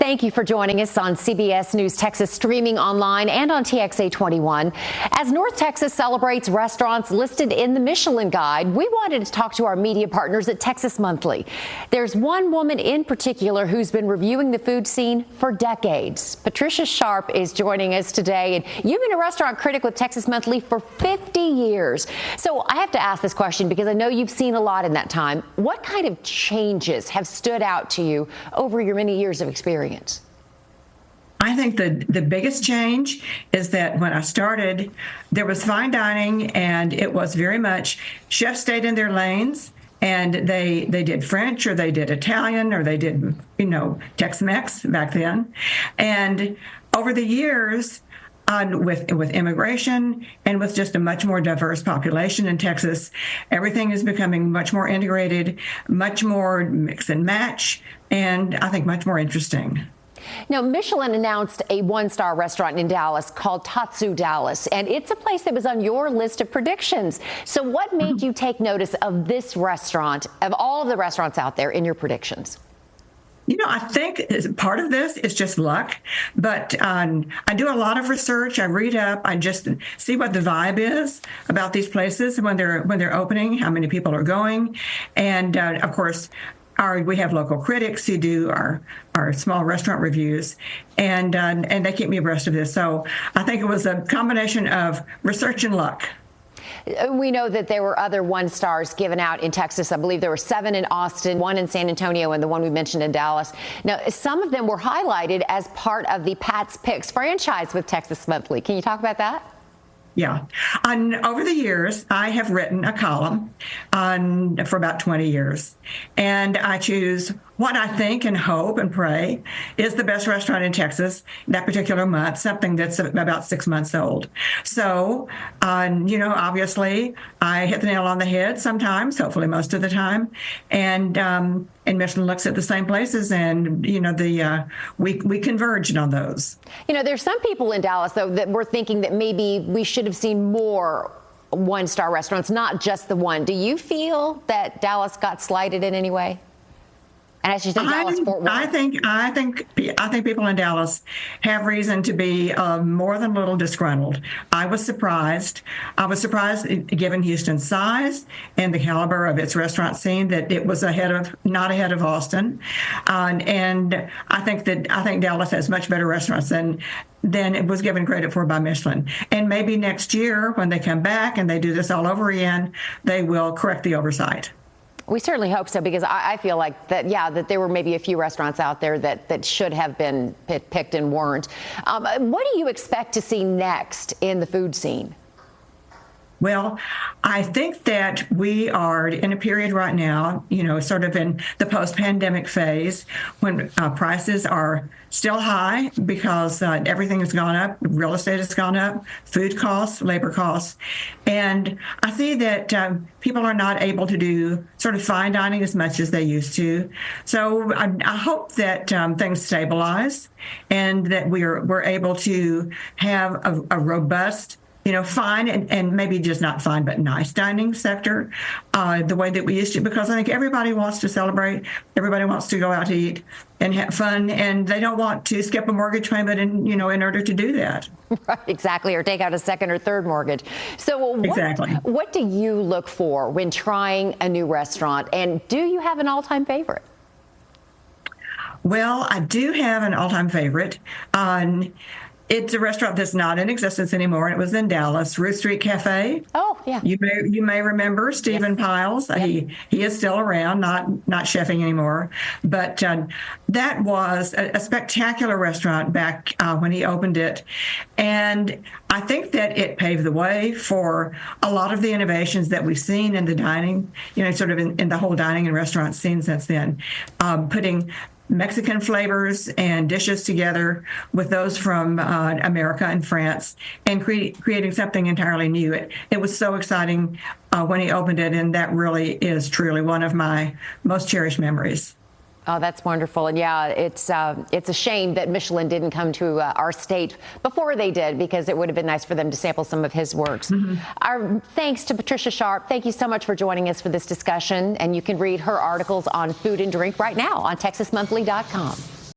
Thank you for joining us on CBS News Texas, streaming online and on TXA 21. As North Texas celebrates restaurants listed in the Michelin Guide, we wanted to talk to our media partners at Texas Monthly. There's one woman in particular who's been reviewing the food scene for decades. Patricia Sharpe is joining us today, and you've been a restaurant critic with Texas Monthly for 50 years. So I have to ask this question because I know you've seen a lot in that time. What kind of changes have stood out to you over your many years of experience? I think the biggest change is that when I started, there was fine dining, and it was very much chefs stayed in their lanes, and they did French, or they did Italian, or they did, Tex-Mex back then. And over the years, with immigration and with just a much more diverse population in Texas, everything is becoming much more integrated, much more mix and match, and I think much more interesting. Now, Michelin announced a one-star restaurant in Dallas called Tatsu Dallas, and it's a place that was on your list of predictions. So what made you take notice of this restaurant, of all of the restaurants out there, in your predictions? I think part of this is just luck, but I do a lot of research. I read up. I just see what the vibe is about these places when they're opening, how many people are going, and of course, we have local critics who do our small restaurant reviews, and they keep me abreast of this. So I think it was a combination of research and luck. We know that there were other one stars given out in Texas. I believe there were 7 in Austin, 1 in San Antonio, and the one we mentioned in Dallas. Now, some of them were highlighted as part of the Pat's Picks franchise with Texas Monthly. Can you talk about that? Yeah. Over the years, I have written a column for about 20 years, and I choose what I think and hope and pray is the best restaurant in Texas that particular month, something that's about 6 months old. So, obviously, I hit the nail on the head sometimes, hopefully most of the time, and Michelin looks at the same places, and we converged on those. There's some people in Dallas, though, that were thinking that maybe we should have seen more one-star restaurants, not just the one. Do you feel that Dallas got slighted in any way? And I should say Dallas Fort Worth. I think people in Dallas have reason to be more than a little disgruntled. I was surprised. Given Houston's size and the caliber of its restaurant scene, that it was not ahead of Austin. And I think Dallas has much better restaurants than it was given credit for by Michelin. And maybe next year, when they come back and they do this all over again, they will correct the oversight. We certainly hope so, because I feel like that there were maybe a few restaurants out there that should have been picked and weren't. What do you expect to see next in the food scene? Well, I think that we are in a period right now, sort of in the post-pandemic phase, when prices are still high because everything has gone up. Real estate has gone up, food costs, labor costs. And I see that people are not able to do sort of fine dining as much as they used to. So I hope that things stabilize and that we're able to have a robust, fine and maybe just not fine, but nice dining sector, the way that we used to, because I think everybody wants to celebrate. Everybody wants to go out to eat and have fun, and they don't want to skip a mortgage payment in order to do that. Right, exactly, or take out a second or third mortgage. So exactly. What do you look for when trying a new restaurant, and do you have an all-time favorite? Well, I do have an all-time favorite. It's a restaurant that's not in existence anymore. It was in Dallas, Ruth Street Cafe. Oh, yeah. You may remember Stephen Piles. Yep. He is still around, not chefing anymore. But that was a spectacular restaurant back when he opened it. And I think that it paved the way for a lot of the innovations that we've seen in the dining, sort of in the whole dining and restaurant scene since then, putting Mexican flavors and dishes together with those from America and France, and creating something entirely new. It was so exciting when he opened it, and that really is truly one of my most cherished memories. Oh, that's wonderful. And yeah, it's a shame that Michelin didn't come to our state before they did, because it would have been nice for them to sample some of his works. Mm-hmm. Our thanks to Patricia Sharpe. Thank you so much for joining us for this discussion. And you can read her articles on food and drink right now on TexasMonthly.com.